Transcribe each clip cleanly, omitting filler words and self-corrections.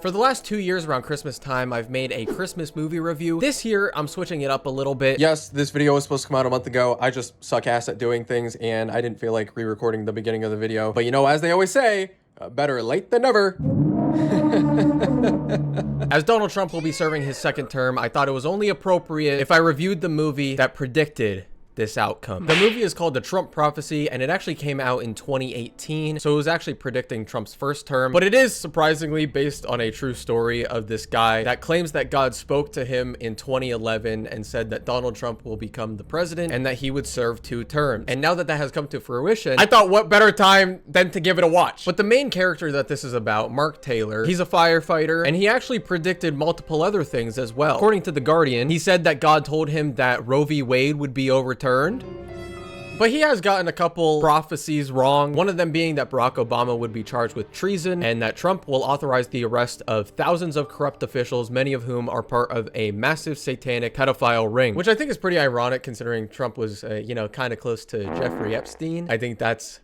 For the last 2 years around Christmas time, I've made a Christmas movie review. This year, I'm switching it up a little bit. Yes, this video was supposed to come out a month ago. I just suck ass at doing things and I didn't feel like re-recording the beginning of the video. But you know, as they always say, better late than never. As Donald Trump will be serving his second term, I thought it was only appropriate if I reviewed the movie that predicted this outcome. The movie is called The Trump Prophecy, and it actually came out in 2018, so it was actually predicting Trump's first term, but it is surprisingly based on a true story of this guy that claims that God spoke to him in 2011 and said that Donald Trump will become the president and that he would serve 2 terms. And now that that has come to fruition, I thought what better time than to give it a watch. But the main character that this is about, Mark Taylor, he's a firefighter, and he actually predicted multiple other things as well. According to The Guardian, he said that God told him that Roe v. Wade would be overturned. But he has gotten a couple prophecies wrong. One of them being that Barack Obama would be charged with treason and that Trump will authorize the arrest of thousands of corrupt officials, many of whom are part of a massive satanic pedophile ring, which I think is pretty ironic considering Trump was, you know, kind of close to Jeffrey Epstein. I think that's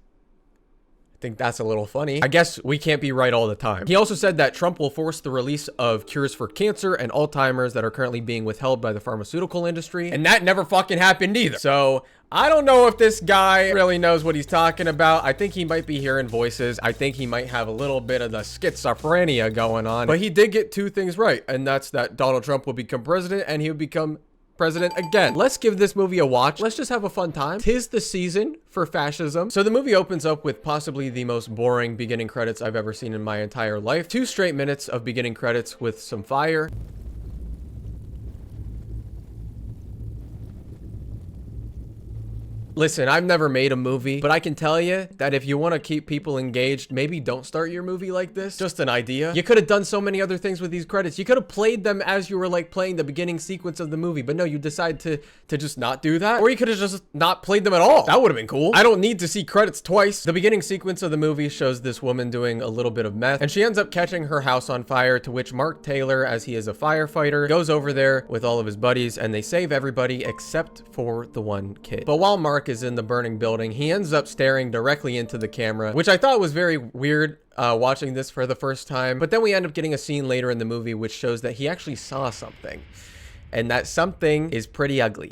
a little funny. I guess we can't be right all the time. He also said that Trump will force the release of cures for cancer and Alzheimer's that are currently being withheld by the pharmaceutical industry. And that never fucking happened either. So I don't know if this guy really knows what he's talking about. I think he might be hearing voices. I think he might have a little bit of the schizophrenia going on. But he did get 2 things right. And that's that Donald Trump will become president and he would become president again. Let's give this movie a watch. Let's just have a fun time. 'Tis the season for fascism. So the movie opens up with possibly the most boring beginning credits I've ever seen in my entire life. 2 straight minutes of beginning credits with some fire. Listen, I've never made a movie, but I can tell you that if you want to keep people engaged, maybe don't start your movie like this. Just an idea. You could have done so many other things with these credits. You could have played them as you were like playing the beginning sequence of the movie, but no, you decide to just not do that. Or you could have just not played them at all. That would have been cool. I don't need to see credits twice. The beginning sequence of the movie shows this woman doing a little bit of meth, and she ends up catching her house on fire, to which Mark Taylor, as he is a firefighter, goes over there with all of his buddies, and they save everybody except for the one kid. But while Mark is in the burning building, he ends up staring directly into the camera, which I thought was very weird watching this for the first time. But then we end up getting a scene later in the movie which shows that he actually saw something, and that something is pretty ugly.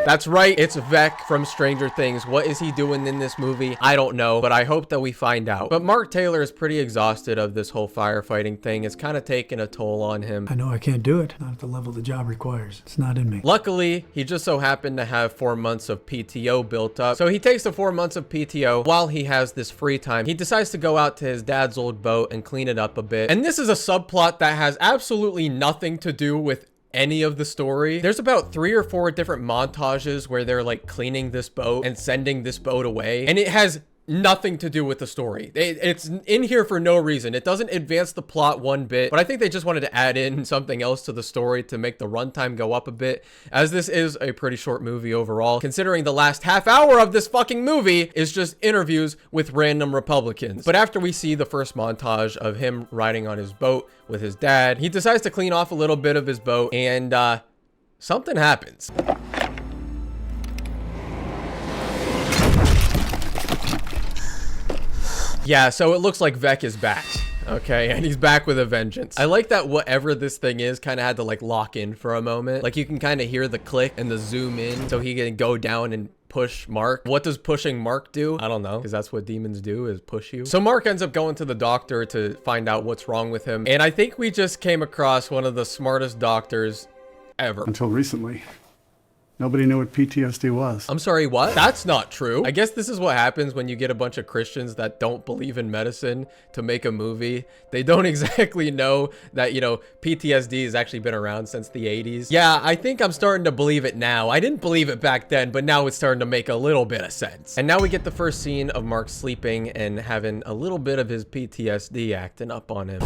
That's right, it's Vec from Stranger Things. What is he doing in this movie? I don't know, but I hope that we find out. But Mark Taylor is pretty exhausted of this whole firefighting thing. It's kind of taken a toll on him. I know I can't do it, not at the level the job requires. It's not in me. Luckily, he just so happened to have 4 months of PTO built up. So he takes the 4 months of PTO while he has this free time. He decides to go out to his dad's old boat and clean it up a bit. And this is a subplot that has absolutely nothing to do with any of the story. There's about 3 or 4 different montages where they're like cleaning this boat and sending this boat away, and it has nothing to do with the story. It's in here for no reason. It doesn't advance the plot one bit, but I think they just wanted to add in something else to the story to make the runtime go up a bit, as this is a pretty short movie overall, considering the last half hour of this fucking movie is just interviews with random Republicans. But after we see the first montage of him riding on his boat with his dad, he decides to clean off a little bit of his boat, and something happens. Yeah, so it looks like Vec is back. Okay, and he's back with a vengeance. I like that whatever this thing is kind of had to like lock in for a moment. Like you can kind of hear the click and the zoom in, so he can go down and push Mark. What does pushing Mark do? I don't know, because that's what demons do, is push you. So Mark ends up going to the doctor to find out what's wrong with him. And I think we just came across one of the smartest doctors ever. Until recently, nobody knew what PTSD was. I'm sorry, what? That's not true. I guess this is what happens when you get a bunch of Christians that don't believe in medicine to make a movie. They don't exactly know that, you know, PTSD has actually been around since the 80s. Yeah, I think I'm starting to believe it now. I didn't believe it back then, but now it's starting to make a little bit of sense. And now we get the first scene of Mark sleeping and having a little bit of his PTSD acting up on him.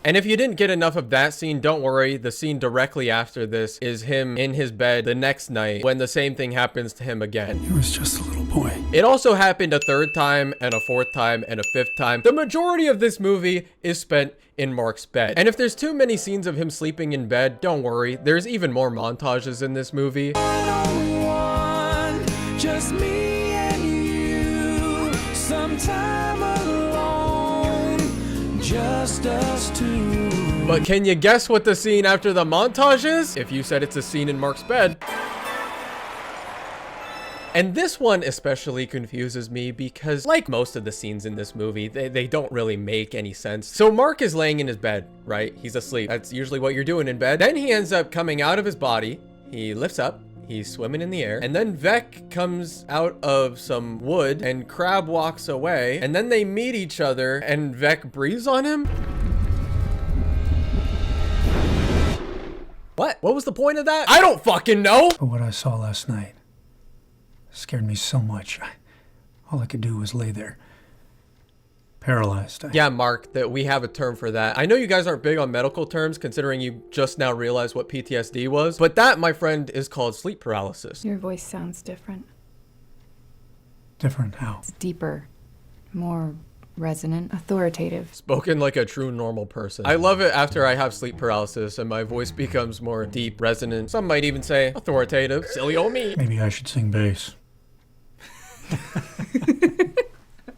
And if you didn't get enough of that scene, don't worry. The scene directly after this is him in his bed the next night when the same thing happens to him again. He was just a little boy. It also happened a 3rd time and a 4th time and a 5th time. The majority of this movie is spent in Mark's bed. And if there's too many scenes of him sleeping in bed, don't worry. There's even more montages in this movie. I don't want just me and you, sometime alone, just us two. But can you guess what the scene after the montage is? If you said it's a scene in Mark's bed. And this one especially confuses me because, like most of the scenes in this movie, they don't really make any sense. So Mark is laying in his bed, right? He's asleep. That's usually what you're doing in bed. Then he ends up coming out of his body. He lifts up. He's swimming in the air. And then Vec comes out of some wood and Crab walks away. And then they meet each other and Vec breathes on him. What? What was the point of that? I don't fucking know. But what I saw last night scared me so much. All I could do was lay there, paralyzed. Yeah, Mark, that we have a term for that. I know you guys aren't big on medical terms, considering you just now realized what PTSD was, but that, my friend, is called sleep paralysis. Your voice sounds different. Different how? It's deeper, more resonant, authoritative. Spoken like a true normal person. I love it after I have sleep paralysis and my voice becomes more deep, resonant. Some might even say authoritative. Silly old me. Maybe I should sing bass.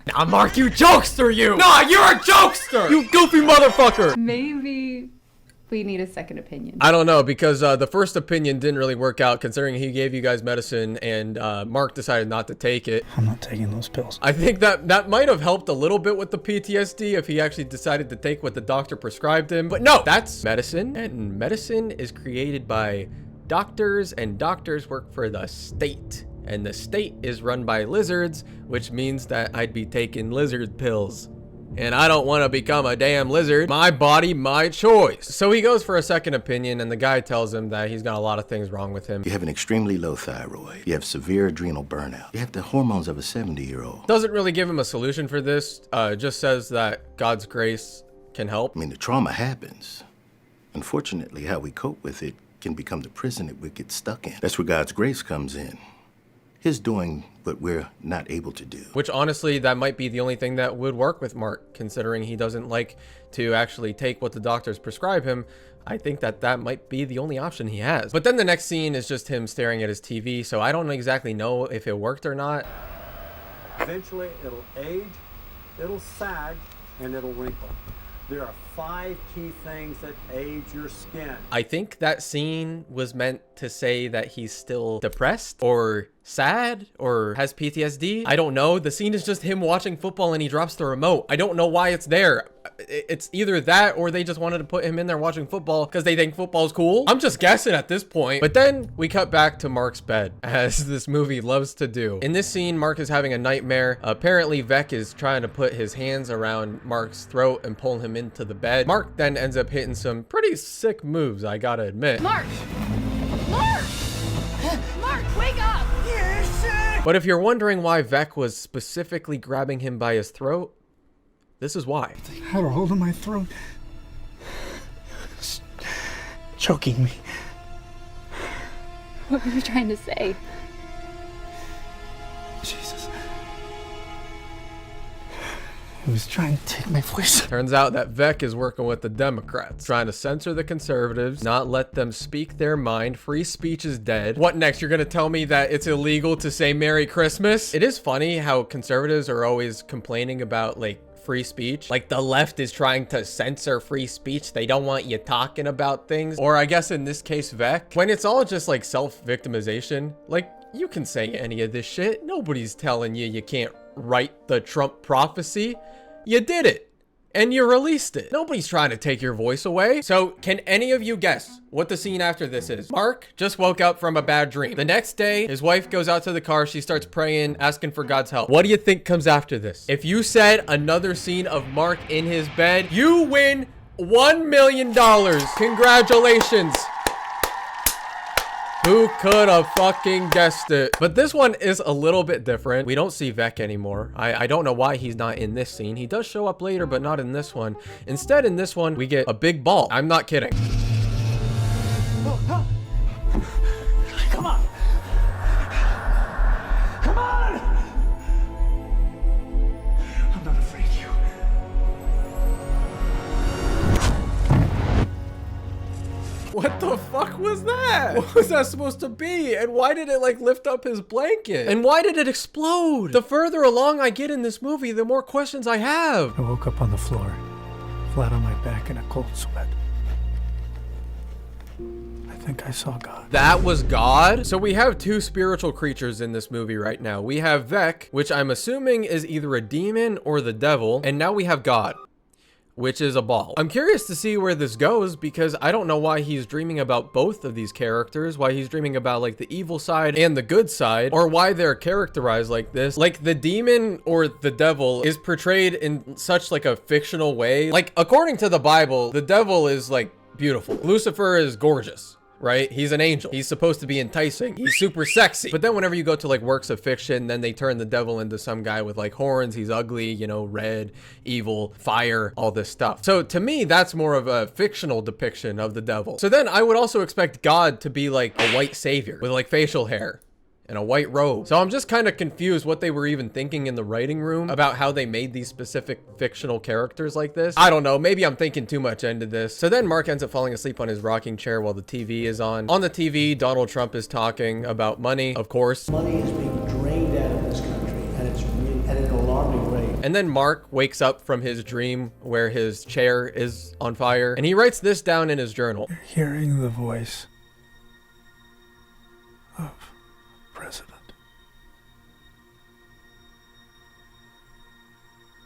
Nah, Mark, you jokester, you! Nah, you're a jokester! You goofy motherfucker! Maybe we need a second opinion. I don't know, because the first opinion didn't really work out, considering he gave you guys medicine and Mark decided not to take it. I'm not taking those pills. I think that might have helped a little bit with the PTSD if he actually decided to take what the doctor prescribed him. But no, that's medicine, and medicine is created by doctors, and doctors work for the state. And the state is run by lizards, which means that I'd be taking lizard pills. And I don't want to become a damn lizard. My body, my choice. So he goes for a second opinion, and the guy tells him that he's got a lot of things wrong with him. You have an extremely low thyroid. You have severe adrenal burnout. You have the hormones of a 70-year-old. Doesn't really give him a solution for this. Just says that God's grace can help. I mean, the trauma happens. Unfortunately, how we cope with it can become the prison that we get stuck in. That's where God's grace comes in. His doing what we're not able to do. Which honestly, that might be the only thing that would work with Mark, considering he doesn't like to actually take what the doctors prescribe him. I think that might be the only option he has. But then the next scene is just him staring at his TV, so I don't exactly know if it worked or not. Eventually, it'll age, it'll sag, and it'll wrinkle. There are 5 key things that age your skin. I think that scene was meant to say that he's still depressed or sad or has PTSD. I don't know. The scene is just him watching football and he drops the remote. I don't know why it's there. It's either that or they just wanted to put him in there watching football because they think football's cool. I'm just guessing at this point. But then we cut back to Mark's bed, as this movie loves to do. In this scene, Mark is having a nightmare. Apparently, Vec is trying to put his hands around Mark's throat and pull him into the bed. Mark then ends up hitting some pretty sick moves, I gotta admit. Mark! Mark! Mark, wake up! Yes! But if you're wondering why Vec was specifically grabbing him by his throat, this is why. They had a hold of my throat. It's choking me. What were you trying to say? Jesus. He was trying to take my voice. Turns out that Vec is working with the Democrats, trying to censor the conservatives, not let them speak their mind. Free speech is dead. What next? You're gonna tell me that it's illegal to say Merry Christmas? It is funny how conservatives are always complaining about, like, free speech. Like, the left is trying to censor free speech. They don't want you talking about things. Or I guess in this case, Vec. When it's all just like self-victimization, like, you can say any of this shit. Nobody's telling you can't write the Trump prophecy. You did it. And you released it. Nobody's trying to take your voice away. So can any of you guess what the scene after this is? Mark just woke up from a bad dream. The next day, his wife goes out to the car. She starts praying, asking for God's help. What do you think comes after this? If you said another scene of Mark in his bed, you win $1 million. Congratulations. Who could have fucking guessed it? But this one is a little bit different. We don't see Vec anymore. I don't know why he's not in this scene. He does show up later, but not in this one. Instead, in this one, we get a big ball. I'm not kidding. Come on! Come on! I'm not afraid of you. What the fuck? fuck was that? What was that supposed to be? And why did it like lift up his blanket? And why did it explode? The further along I get in this movie, the more questions I have. I woke up on the floor, flat on my back in a cold sweat. I think I saw God. That was God? So we have two spiritual creatures in this movie right now. We have Vec, which I'm assuming is either a demon or the devil, and now we have God, which is a ball. I'm curious to see where this goes because I don't know why he's dreaming about both of these characters, why he's dreaming about like the evil side and the good side, or why they're characterized like this. Like the demon or the devil is portrayed in such like a fictional way. Like according to the Bible, the devil is like beautiful. Lucifer is gorgeous. Right? He's an angel. He's supposed to be enticing. He's super sexy. But then whenever you go to like works of fiction, then they turn the devil into some guy with like horns. He's ugly, you know, red, evil, fire, all this stuff. So to me, that's more of a fictional depiction of the devil. So then I would also expect God to be like a white savior with like facial hair and a white robe. So I'm just kind of confused what they were even thinking in the writing room about how they made these specific fictional characters like this. I don't know, maybe I'm thinking too much into this. So then Mark ends up falling asleep on his rocking chair while the TV is on. On the TV, Donald Trump is talking about money, of course. Money is being drained out of this country, and it's at an alarming rate. And then Mark wakes up from his dream where his chair is on fire, and he writes this down in his journal. Hearing the voice of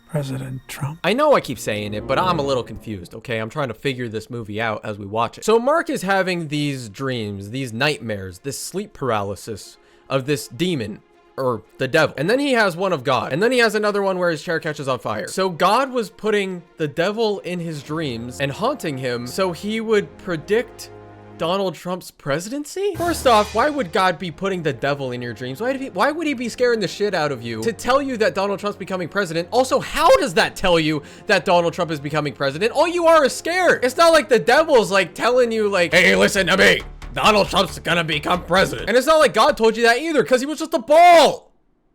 President Trump. I know I keep saying it, but I'm a little confused, okay? I'm trying to figure this movie out as we watch it. So Mark is having these dreams, these nightmares, this sleep paralysis of this demon or the devil. And then he has one of God. And then he has another one where his chair catches on fire. So God was putting the devil in his dreams and haunting him so he would predict Donald Trump's presidency? First off, why would God be putting the devil in your dreams? Why would he be scaring the shit out of you to tell you that Donald Trump's becoming president? Also, how does that tell you that Donald Trump is becoming president? All you are is scared. It's not like the devil's like telling you like, hey, listen to me. Donald Trump's gonna become president. And it's not like God told you that either because he was just a ball.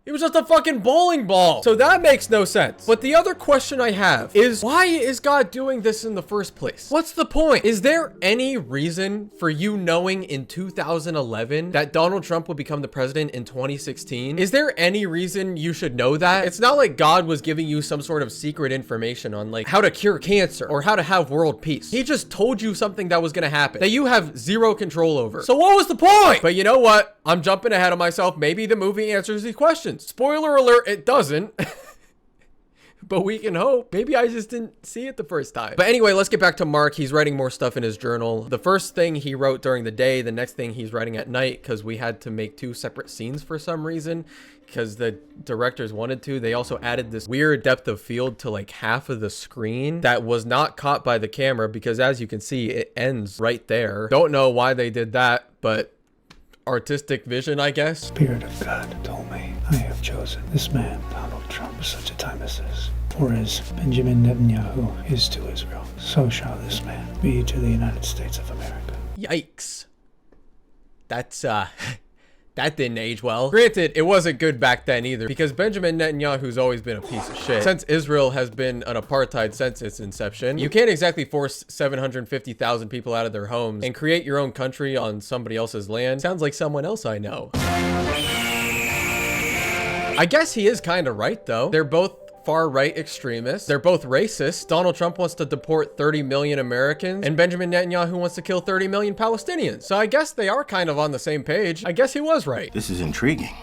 It was just a fucking bowling ball. So that makes no sense. But the other question I have is, why is God doing this in the first place? What's the point? Is there any reason for you knowing in 2011 that Donald Trump will become the president in 2016? Is there any reason you should know that? It's not like God was giving you some sort of secret information on like how to cure cancer or how to have world peace. He just told you something that was gonna happen that you have zero control over. So what was the point? But you know what? I'm jumping ahead of myself. Maybe the movie answers these questions. Spoiler alert, it doesn't. But we can hope. Maybe I just didn't see it the first time. But anyway, let's get back to Mark. He's writing more stuff in his journal. The first thing he wrote during the day, the next thing he's writing at night, because we had to make two separate scenes for some reason, because the directors wanted to. They also added this weird depth of field to like half of the screen that was not caught by the camera, because as you can see, it ends right there. Don't know why they did that, but artistic vision, I guess. Spirit of God told me, I have chosen this man, Donald Trump, for such a time as this. For as Benjamin Netanyahu is to Israel, so shall this man be to the United States of America. Yikes. That's, that didn't age well. Granted, it wasn't good back then either, because Benjamin Netanyahu's always been a piece of shit. Since Israel has been an apartheid since its inception, you can't exactly force 750,000 people out of their homes and create your own country on somebody else's land. Sounds like someone else I know. I guess he is kind of right, though. They're both far-right extremists. They're both racist. Donald Trump wants to deport 30 million Americans, and Benjamin Netanyahu wants to kill 30 million Palestinians. So I guess they are kind of on the same page. I guess he was right. This is intriguing.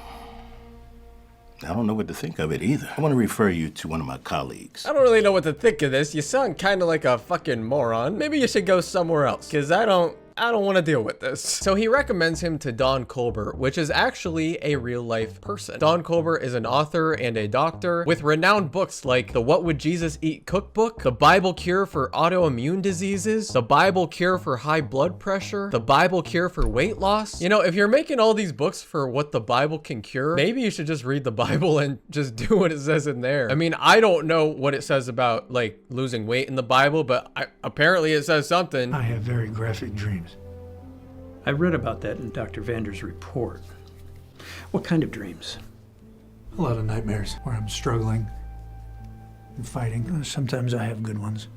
I don't know what to think of it either. I want to refer you to one of my colleagues. I don't really know what to think of this. You sound kind of like a fucking moron. Maybe you should go somewhere else, because I don't want to deal with this. So he recommends him to Don Colbert, which is actually a real life person. Don Colbert is an author and a doctor with renowned books like the What Would Jesus Eat cookbook, the Bible Cure for Autoimmune Diseases, the Bible Cure for High Blood Pressure, the Bible Cure for Weight Loss. You know, if you're making all these books for what the Bible can cure, maybe you should just read the Bible and just do what it says in there. I mean, I don't know what it says about like losing weight in the Bible, but apparently it says something. I have very graphic dreams. I read about that in Dr. Vander's report. What kind of dreams? A lot of nightmares where I'm struggling and fighting. Sometimes I have good ones.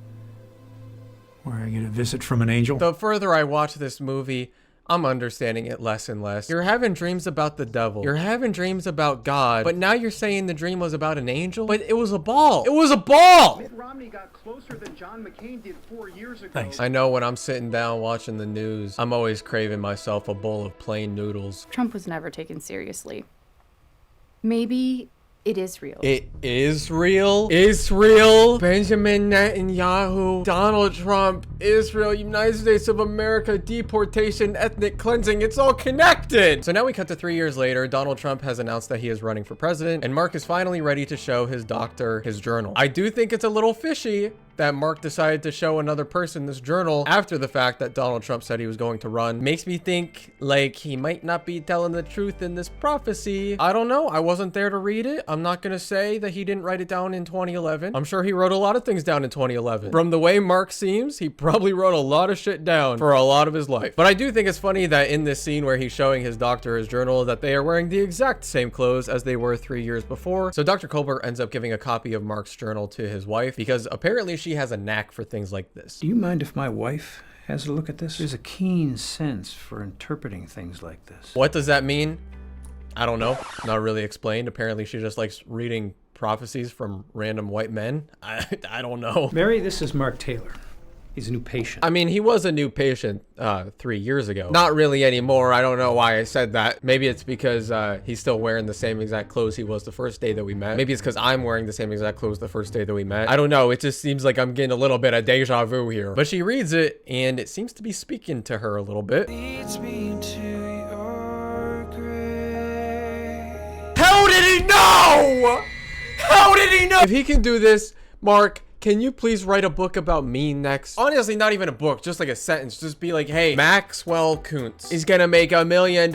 Where I get a visit from an angel? The further I watch this movie, I'm understanding it less and less. You're having dreams about the devil. You're having dreams about God. But now you're saying the dream was about an angel? But it was a ball. It was a ball! Mitt Romney got closer than John McCain did 4 years ago. Thanks. I know when I'm sitting down watching the news, I'm always craving myself a bowl of plain noodles. Trump was never taken seriously. Maybe it is real. It is real. It's real. Benjamin Netanyahu, Donald Trump, Israel, United States of America, deportation, ethnic cleansing. It's all connected. So now we cut to 3 years later. Donald Trump has announced that he is running for president, and Mark is finally ready to show his doctor his journal. I do think it's a little fishy that Mark decided to show another person this journal after the fact that Donald Trump said he was going to run. Makes me think like he might not be telling the truth in this prophecy. I don't know. I wasn't there to read it. I'm not gonna say that he didn't write it down in 2011. I'm sure he wrote a lot of things down in 2011. From the way Mark seems, he probably wrote a lot of shit down for a lot of his life. But I do think it's funny that in this scene where he's showing his doctor his journal, that they are wearing the exact same clothes as they were 3 years before. So Dr. Colbert ends up giving a copy of Mark's journal to his wife because apparently she has a knack for things like this. Do you mind if my wife has a look at this? There's a keen sense for interpreting things like this. What does that mean? I don't know. Not really explained. Apparently she just likes reading prophecies from random white men. I don't know. Mary, this is Mark Taylor. He's a new patient. I mean, he was a new patient 3 years ago. Not really anymore. I don't know why I said that. Maybe it's because he's still wearing the same exact clothes he was the first day that we met. Maybe it's because I'm wearing the same exact clothes the first day that we met. I don't know. It just seems like I'm getting a little bit of deja vu here. But she reads it, and it seems to be speaking to her a little bit. Leads me to your grave. How did he know? How did he know? If he can do this, Mark, can you please write a book about me next? Honestly, not even a book, just like a sentence. Just be like, hey, Maxwell Kuntz is gonna make $1 million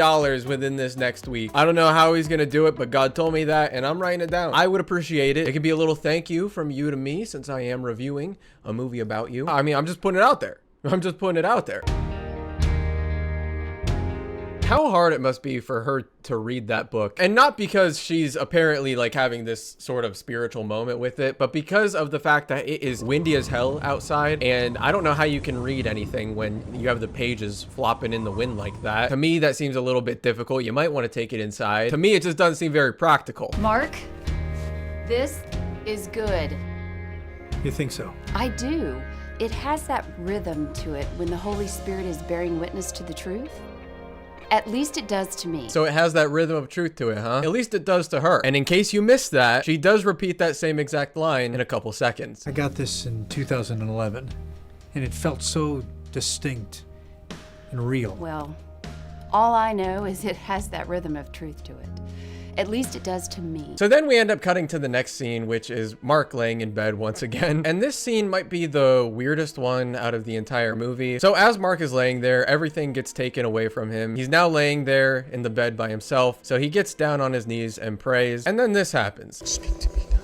within this next week. I don't know how he's gonna do it, but God told me that, and I'm writing it down. I would appreciate it. It could be a little thank you from you to me, since I am reviewing a movie about you. I mean, I'm just putting it out there. I'm just putting it out there. How hard it must be for her to read that book. And not because she's apparently like having this sort of spiritual moment with it, but because of the fact that it is windy as hell outside. And I don't know how you can read anything when you have the pages flopping in the wind like that. To me, that seems a little bit difficult. You might want to take it inside. To me, it just doesn't seem very practical. Mark, this is good. You think so? I do. It has that rhythm to it when the Holy Spirit is bearing witness to the truth. At least it does to me. So it has that rhythm of truth to it, huh? At least it does to her. And in case you missed that, she does repeat that same exact line in a couple seconds. I got this in 2011, and it felt so distinct and real. Well, all I know is it has that rhythm of truth to it. At least it does to me. So then we end up cutting to the next scene, which is Mark laying in bed once again. And this scene might be the weirdest one out of the entire movie. So as Mark is laying there, everything gets taken away from him. He's now laying there in the bed by himself. So he gets down on his knees and prays. And then this happens. Speak to me, God.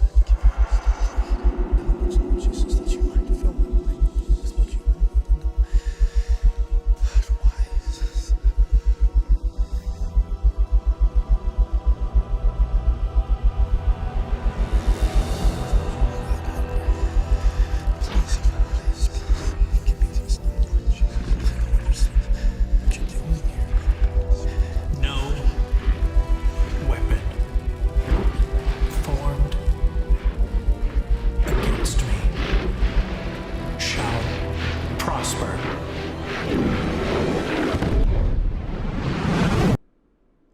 Give me wisdom, Jesus, that you might fill me with what you know. Why is this?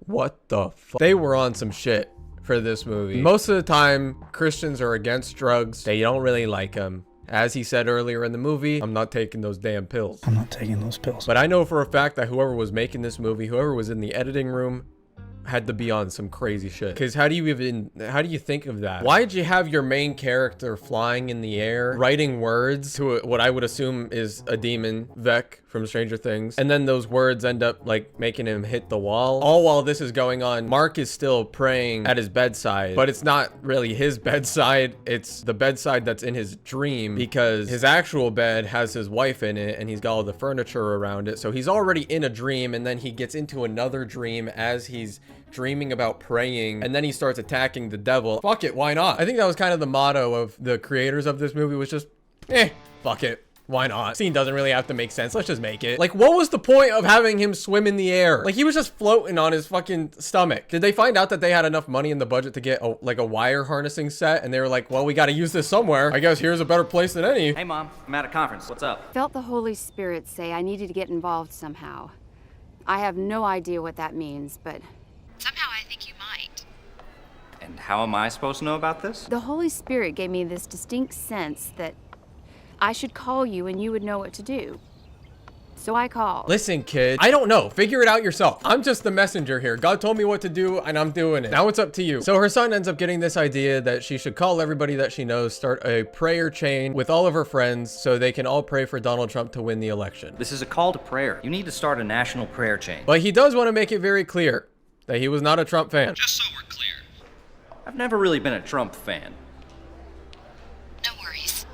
What the fuck? They were on some shit for this movie. Most of the time, Christians are against drugs. They don't really like them. As he said earlier in the movie, I'm not taking those damn pills. I'm not taking those pills. But I know for a fact that whoever was making this movie, whoever was in the editing room, had to be on some crazy shit. Because how do you think of that? Why did you have your main character flying in the air, writing words to what I would assume is a demon, Vec from Stranger Things, and then those words end up like making him hit the wall? All while this is going on, Mark is still praying at his bedside, but it's not really his bedside. It's the bedside that's in his dream, because his actual bed has his wife in it and he's got all the furniture around it. So he's already in a dream, and then he gets into another dream as he's dreaming about praying, and then he starts attacking the devil. Fuck it, why not? I think that was kind of the motto of the creators of this movie, was just, fuck it. Why not? Scene doesn't really have to make sense. Let's just make it. Like, what was the point of having him swim in the air? Like, he was just floating on his fucking stomach. Did they find out that they had enough money in the budget to get like a wire harnessing set? And they were like, well, we got to use this somewhere. I guess here's a better place than any. Hey, Mom. I'm at a conference. What's up? Felt the Holy Spirit say I needed to get involved somehow. I have no idea what that means, but somehow I think you might. And how am I supposed to know about this? The Holy Spirit gave me this distinct sense that I should call you and you would know what to do. So I called. Listen, kid, I don't know. Figure it out yourself. I'm just the messenger here. God told me what to do and I'm doing it. Now it's up to you. So her son ends up getting this idea that she should call everybody that she knows, start a prayer chain with all of her friends so they can all pray for Donald Trump to win the election. This is a call to prayer. You need to start a national prayer chain. But he does want to make it very clear that he was not a Trump fan. Just so we're clear. I've never really been a Trump fan. No worries.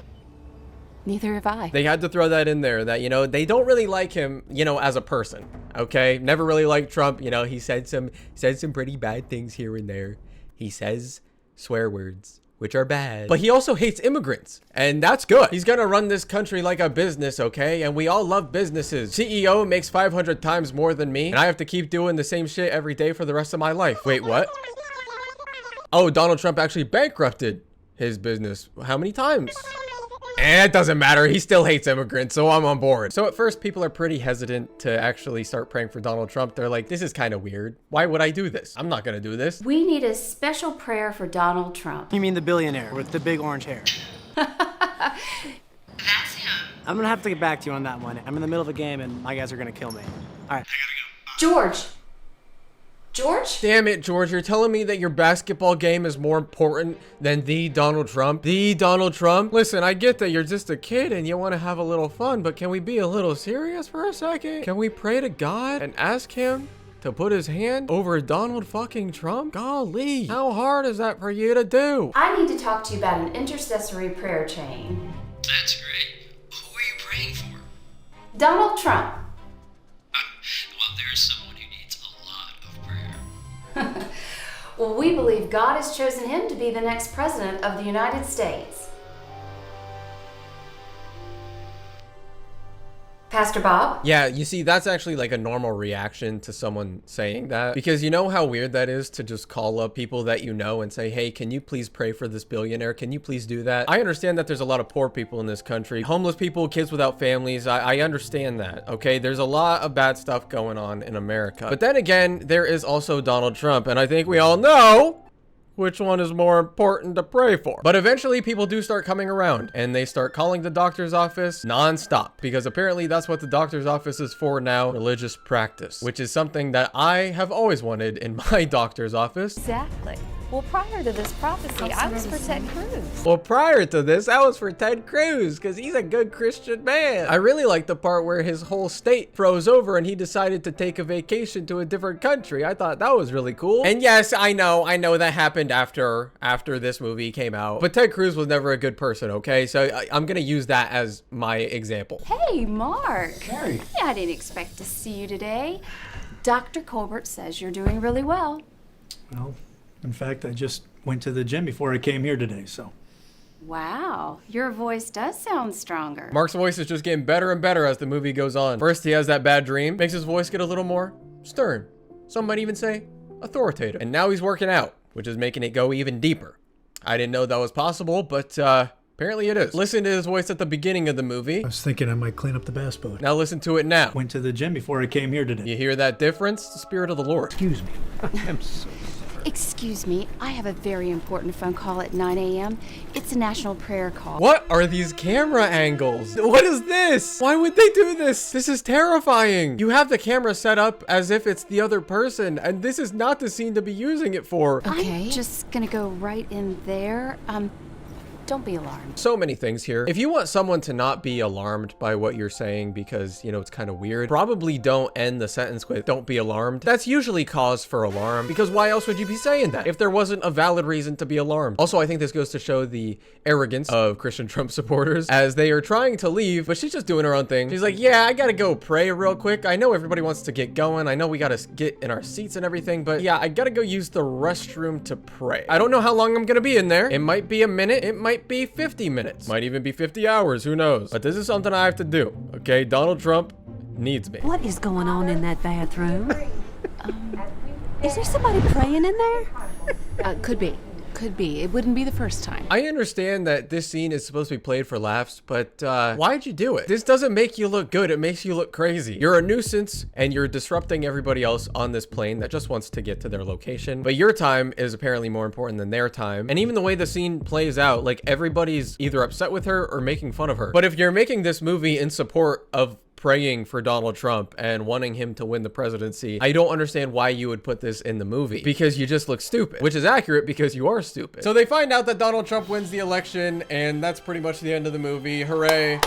Neither have I. They had to throw that in there that, you know, they don't really like him, you know, as a person. Okay? Never really liked Trump. You know, he said some pretty bad things here and there. He says swear words, which are bad. But he also hates immigrants, and that's good. He's gonna run this country like a business, okay? And we all love businesses. CEO makes 500 times more than me, and I have to keep doing the same shit every day for the rest of my life. Wait, what? Oh, Donald Trump actually bankrupted his business. How many times? It doesn't matter. He still hates immigrants, so I'm on board. So at first, people are pretty hesitant to actually start praying for Donald Trump. They're like, this is kind of weird. Why would I do this? I'm not gonna do this. We need a special prayer for Donald Trump. You mean the billionaire with the big orange hair? That's him. I'm gonna have to get back to you on that one. I'm in the middle of a game and my guys are gonna kill me. All right. George. George? Damn it, George. You're telling me that your basketball game is more important than the Donald Trump? The Donald Trump? Listen, I get that you're just a kid and you want to have a little fun, but can we be a little serious for a second? Can we pray to God and ask him to put his hand over Donald fucking Trump? Golly, how hard is that for you to do? I need to talk to you about an intercessory prayer chain. That's great. Who are you praying for? Donald Trump. Well, there's someone who needs a lot of prayer. Well, we believe God has chosen him to be the next president of the United States. Pastor Bob? Yeah, you see, that's actually like a normal reaction to someone saying that, because you know how weird that is to just call up people that you know and say, hey, can you please pray for this billionaire? Can you please do that? I understand that there's a lot of poor people in this country, homeless people, kids without families. I understand that, okay? There's a lot of bad stuff going on in America. But then again, there is also Donald Trump, and I think we all know which one is more important to pray for. But eventually people do start coming around and they start calling the doctor's office non-stop, because apparently that's what the doctor's office is for now, religious practice, which is something that I have always wanted in my doctor's office. Exactly. Well, prior to this prophecy, I was for Ted Cruz. Well, prior to this, I was for Ted Cruz, because he's a good Christian man. I really like the part where his whole state froze over and he decided to take a vacation to a different country. I thought that was really cool. And yes, I know that happened after this movie came out. But Ted Cruz was never a good person, okay? So I'm gonna use that as my example. Hey, Mark. Carrie. I didn't expect to see you today. Dr. Colbert says you're doing really well. Well, in fact, I just went to the gym before I came here today, so. Wow, your voice does sound stronger. Mark's voice is just getting better and better as the movie goes on. First, he has that bad dream, makes his voice get a little more stern. Some might even say authoritative. And now he's working out, which is making it go even deeper. I didn't know that was possible, but apparently it is. Listen to his voice at the beginning of the movie. I was thinking I might clean up the bass boat. Now listen to it now. Went to the gym before I came here today. You hear that difference? The Spirit of the Lord. Excuse me. I'm so sorry. Excuse me, I have a very important phone call at 9 a.m. It's a national prayer call. What are these camera angles? What is this? Why would they do this? This is terrifying. You have the camera set up as if it's the other person, and this is not the scene to be using it for. Okay. I'm just gonna go right in there. Don't be alarmed. So many things here. If you want someone to not be alarmed by what you're saying because, you know, it's kind of weird, probably don't end the sentence with "don't be alarmed." That's usually cause for alarm, because why else would you be saying that if there wasn't a valid reason to be alarmed? Also, I think this goes to show the arrogance of Christian Trump supporters as they are trying to leave, but she's just doing her own thing. She's like, yeah, I gotta go pray real quick. I know everybody wants to get going. I know we gotta get in our seats and everything, but yeah, I gotta go use the restroom to pray. I don't know how long I'm gonna be in there. It might be a minute. It might might be 50 minutes, might even be 50 hours, who knows? But this is something I have to do, okay? Donald Trump needs me. What is going on in that bathroom? Is there somebody praying in there? Could be. Could be. It wouldn't be the first time. I understand that this scene is supposed to be played for laughs, but why'd you do it? This doesn't make you look good. It makes you look crazy. You're a nuisance and you're disrupting everybody else on this plane that just wants to get to their location. But your time is apparently more important than their time. And even the way the scene plays out, like everybody's either upset with her or making fun of her. But if you're making this movie in support of praying for Donald Trump and wanting him to win the presidency, I don't understand why you would put this in the movie, because you just look stupid, which is accurate because you are stupid. So they find out that Donald Trump wins the election, and that's pretty much the end of the movie. Hooray.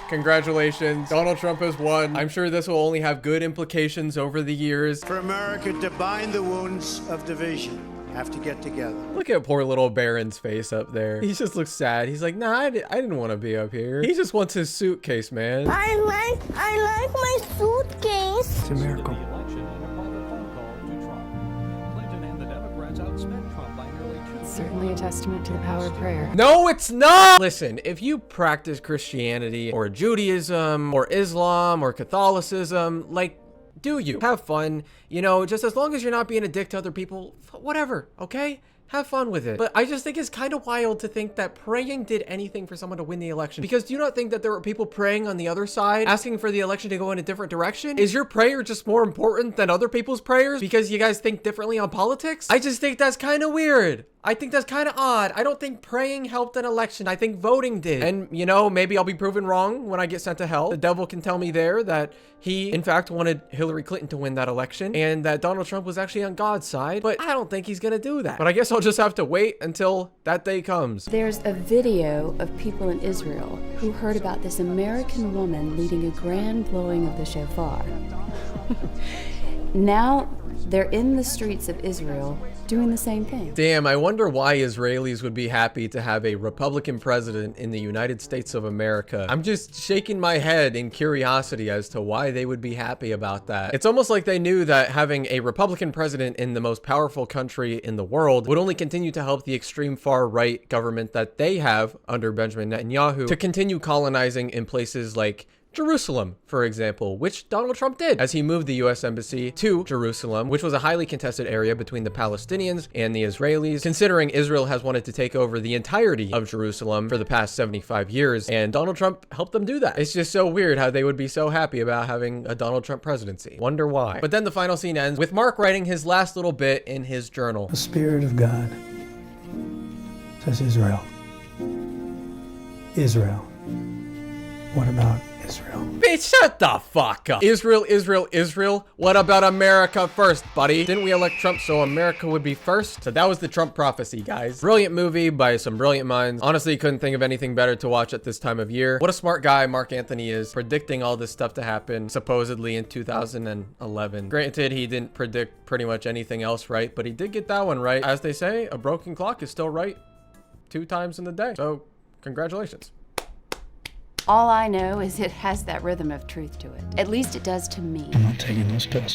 Congratulations. Donald Trump has won. I'm sure this will only have good implications over the years. For America to bind the wounds of division, have to get together. Look at poor little Barron's face up there. He just looks sad. He's like, nah, I didn't want to be up here. He just wants his suitcase, man. I like my suitcase. It's a miracle. Certainly a testament to the power of prayer. No, it's not! Listen, if you practice Christianity or Judaism or Islam or Catholicism, like, do you? Have fun, you know, just as long as you're not being a dick to other people, whatever, okay? Have fun with it. But I just think it's kind of wild to think that praying did anything for someone to win the election. Because do you not think that there were people praying on the other side, asking for the election to go in a different direction? Is your prayer just more important than other people's prayers because you guys think differently on politics? I just think that's kind of weird. I think that's kind of odd. I don't think praying helped an election. I think voting did. And, you know, maybe I'll be proven wrong when I get sent to hell. The devil can tell me there that he, in fact, wanted Hillary Clinton to win that election and that Donald Trump was actually on God's side. But I don't think he's going to do that. But I guess I'll just have to wait until that day comes. There's a video of people in Israel who heard about this American woman leading a grand blowing of the shofar. Now they're in the streets of Israel doing the same thing. Damn, I wonder why Israelis would be happy to have a Republican president in the United States of America. I'm just shaking my head in curiosity as to why they would be happy about that. It's almost like they knew that having a Republican president in the most powerful country in the world would only continue to help the extreme far right government that they have under Benjamin Netanyahu to continue colonizing in places like Jerusalem, for example, which Donald Trump did as he moved the U.S. Embassy to Jerusalem, which was a highly contested area between the Palestinians and the Israelis, considering Israel has wanted to take over the entirety of Jerusalem for the past 75 years, and Donald Trump helped them do that. It's just so weird how they would be so happy about having a Donald Trump presidency. Wonder why. But then the final scene ends with Mark writing his last little bit in his journal. The Spirit of God says Israel. Israel. What about Israel? Bitch, shut the fuck up. Israel, Israel, Israel. What about America first, buddy? Didn't we elect Trump so America would be first? So that was the Trump prophecy, guys. Brilliant movie by some brilliant minds. Honestly, couldn't think of anything better to watch at this time of year. What a smart guy Mark Anthony is, predicting all this stuff to happen supposedly in 2011. Granted, he didn't predict pretty much anything else right, but he did get that one right. As they say, a broken clock is still right 2 times in the day. So congratulations. All I know is it has that rhythm of truth to it. At least it does to me. I'm not taking those pills.